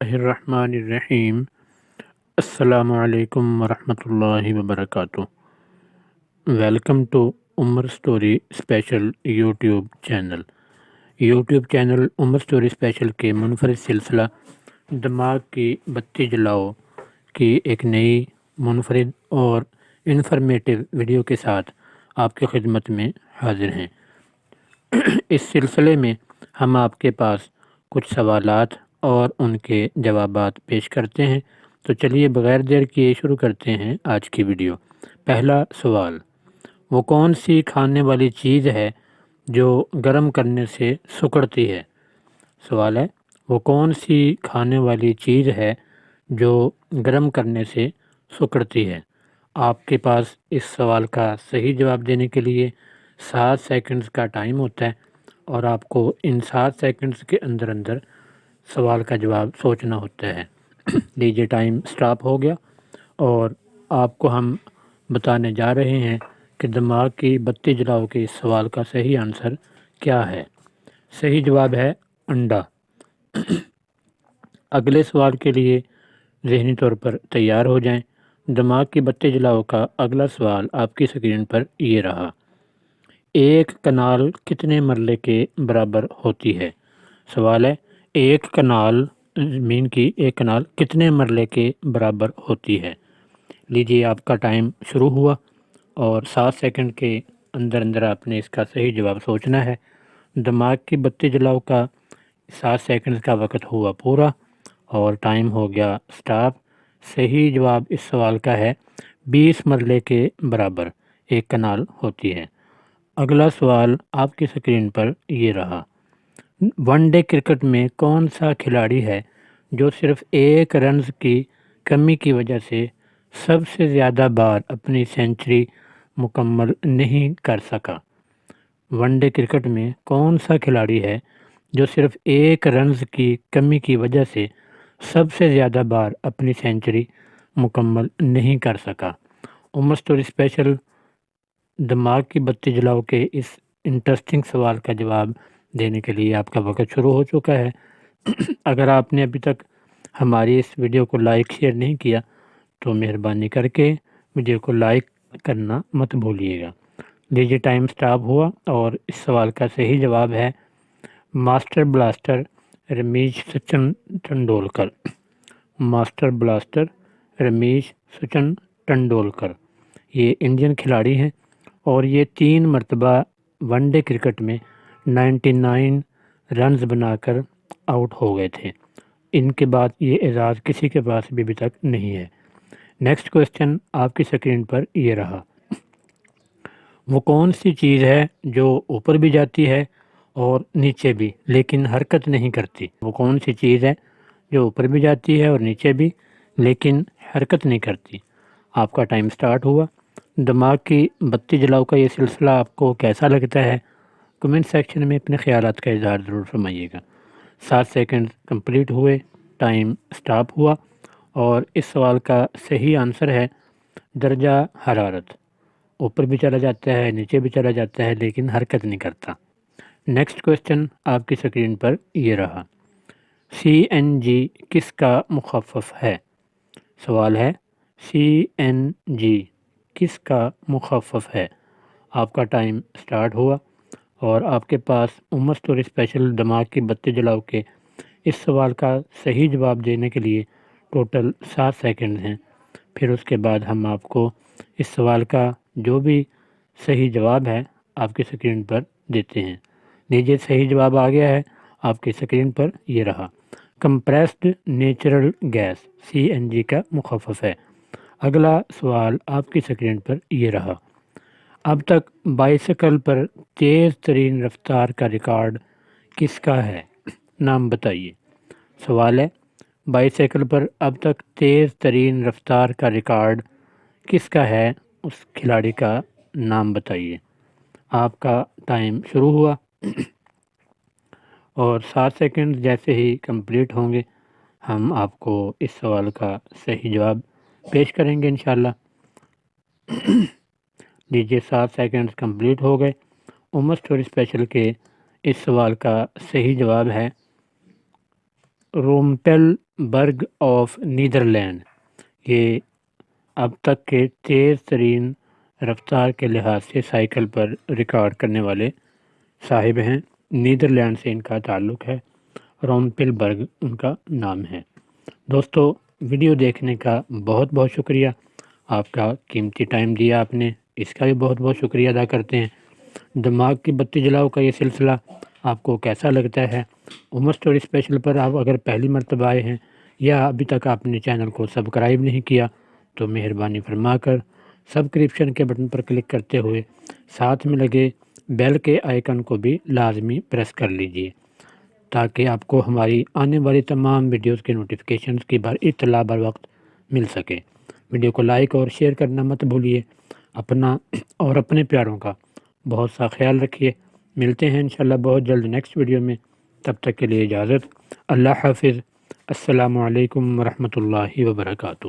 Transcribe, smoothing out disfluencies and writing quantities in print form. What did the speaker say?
اللہ الرحمن الرحیم۔ السلام علیکم ورحمۃ اللہ وبرکاتہ۔ Welcome to Umar story special YouTube channel Umar story special کے منفرد سلسلہ دماغ کی بتی جلاؤ کی ایک نئی منفرد اور انفارمیٹو ویڈیو کے ساتھ آپ کی خدمت میں حاضر ہیں۔ اس سلسلے میں ہم آپ کے پاس کچھ سوالات اور ان کے جوابات پیش کرتے ہیں، تو چلیے بغیر دیر کیے شروع کرتے ہیں آج کی ویڈیو۔ پہلا سوال، وہ کون سی کھانے والی چیز ہے جو گرم کرنے سے سکڑتی ہے؟ سوال ہے، وہ کون سی کھانے والی چیز ہے جو گرم کرنے سے سکڑتی ہے؟ آپ کے پاس اس سوال کا صحیح جواب دینے کے لیے 7 سیکنڈز کا ٹائم ہوتا ہے، اور آپ کو ان 7 سیکنڈز کے اندر سوال کا جواب سوچنا ہوتا ہے۔ لیجیے ٹائم سٹاپ ہو گیا، اور آپ کو ہم بتانے جا رہے ہیں کہ دماغ کی بتی جلاؤ کے اس سوال کا صحیح آنسر کیا ہے۔ صحیح جواب ہے انڈا۔ اگلے سوال کے لیے ذہنی طور پر تیار ہو جائیں۔ دماغ کی بتی جلاؤ کا اگلا سوال آپ کی اسکرین پر یہ رہا، ایک کنال کتنے مرلے کے برابر ہوتی ہے؟ سوال ہے، ایک کنال کتنے مرلے کے برابر ہوتی ہے؟ لیجیے آپ کا ٹائم شروع ہوا، اور 7 سیکنڈ کے اندر آپ نے اس کا صحیح جواب سوچنا ہے۔ دماغ کی بتی جلاؤ کا 7 سیکنڈ کا وقت ہوا پورا، اور ٹائم ہو گیا سٹاپ۔ صحیح جواب اس سوال کا ہے 20 مرلے کے برابر ایک کنال ہوتی ہے۔ اگلا سوال آپ کی اسکرین پر یہ رہا، ون ڈے کرکٹ میں کون سا کھلاڑی ہے جو صرف ایک رنز کی کمی کی وجہ سے سب سے زیادہ بار اپنی سینچری مکمل نہیں کر سکا؟ ون ڈے کرکٹ میں کون سا کھلاڑی ہے جو صرف ایک رنز کی کمی کی وجہ سے سب سے زیادہ بار اپنی سینچری مکمل نہیں کر سکا؟ عمر اسٹوری اسپیشل دماغ کی بتی جلاؤ کے اس انٹرسٹنگ سوال کا جواب دینے کے لیے آپ کا وقت شروع ہو چکا ہے۔ اگر آپ نے ابھی تک ہماری اس ویڈیو کو لائک شیئر نہیں کیا تو مہربانی کر کے ویڈیو کو لائک کرنا مت بھولیے گا۔ لیجیے ٹائم سٹاپ ہوا، اور اس سوال کا صحیح جواب ہے master blaster Ramesh Sachin Tendulkar. Master blaster Ramesh Sachin Tendulkar یہ انڈین کھلاڑی ہیں، اور یہ 3 مرتبہ ون ڈے کرکٹ میں 99 رنز بنا کر آؤٹ ہو گئے تھے۔ ان کے بعد یہ اعزاز کسی کے پاس بھی ابھی تک نہیں ہے۔ نیکسٹ کوسچن آپ کی اسکرین پر یہ رہا، وہ کون سی چیز ہے جو اوپر بھی جاتی ہے اور نیچے بھی لیکن حرکت نہیں کرتی؟ وہ کون سی چیز ہے جو اوپر بھی جاتی ہے اور نیچے بھی لیکن حرکت نہیں کرتی؟ آپ کا ٹائم سٹارٹ ہوا۔ دماغ کی بتی جلاؤ کا یہ سلسلہ آپ کو کیسا لگتا ہے؟ کمنٹ سیکشن میں اپنے خیالات کا اظہار ضرور فرمائیے گا۔ 7 سیکنڈ کمپلیٹ ہوئے، ٹائم سٹاپ ہوا، اور اس سوال کا صحیح آنسر ہے درجہ حرارت۔ اوپر بھی چلا جاتا ہے، نیچے بھی چلا جاتا ہے، لیکن حرکت نہیں کرتا۔ نیکسٹ کوسچن آپ کی اسکرین پر یہ رہا، CNG کس کا مخفف ہے؟ سوال ہے، CNG کس کا مخفف ہے؟ آپ کا ٹائم سٹارٹ ہوا، اور آپ کے پاس عمر اسٹوری اسپیشل دماغ کی بتی جلاؤ کے اس سوال کا صحیح جواب دینے کے لیے ٹوٹل 7 سیکنڈ ہیں۔ پھر اس کے بعد ہم آپ کو اس سوال کا جو بھی صحیح جواب ہے آپ کی اسکرین پر دیتے ہیں۔ لیجیے صحیح جواب آ گیا ہے آپ کی اسکرین پر یہ رہا، کمپریسڈ نیچرل گیس CNG کا مخفف ہے۔ اگلا سوال آپ کی اسکرین پر یہ رہا، اب تک بائیسیکل پر تیز ترین رفتار کا ریکارڈ کس کا ہے؟ نام بتائیے۔ سوال ہے، بائیسیکل پر اب تک تیز ترین رفتار کا ریکارڈ کس کا ہے؟ اس کھلاڑی کا نام بتائیے۔ آپ کا ٹائم شروع ہوا، اور 7 سیکنڈ جیسے ہی کمپلیٹ ہوں گے ہم آپ کو اس سوال کا صحیح جواب پیش کریں گے انشاءاللہ۔ لیجیے 7 سیکنڈ کمپلیٹ ہو گئے۔ عمر اسٹوری اسپیشل کے اس سوال کا صحیح جواب ہے رومپل برگ آف نیدرلینڈ، یہ اب تک کے تیز ترین رفتار کے لحاظ سے سائیکل پر ریکارڈ کرنے والے صاحب ہیں۔ نیدرلینڈ سے ان کا تعلق ہے، رومپل برگ ان کا نام ہے۔ دوستو، ویڈیو دیکھنے کا بہت بہت شکریہ، آپ کا قیمتی ٹائم دیا آپ نے، اس کا بھی بہت بہت شکریہ ادا کرتے ہیں۔ دماغ کی بتی جلاؤ کا یہ سلسلہ آپ کو کیسا لگتا ہے؟ عمر اسٹوری اسپیشل پر آپ اگر پہلی مرتبہ آئے ہیں یا ابھی تک آپ نے چینل کو سبسکرائب نہیں کیا تو مہربانی فرما کر سبسکرپشن کے بٹن پر کلک کرتے ہوئے ساتھ میں لگے بیل کے آئیکن کو بھی لازمی پریس کر لیجئے، تاکہ آپ کو ہماری آنے والی تمام ویڈیوز کے نوٹیفیکیشنز کی اطلاع بر وقت مل سکے۔ ویڈیو کو لائک اور شیئر کرنا مت بھولیے۔ اپنا اور اپنے پیاروں کا بہت سا خیال رکھیے۔ ملتے ہیں انشاءاللہ بہت جلد نیکسٹ ویڈیو میں، تب تک کے لیے اجازت۔ اللہ حافظ۔ السلام علیکم ورحمۃ اللہ وبرکاتہ۔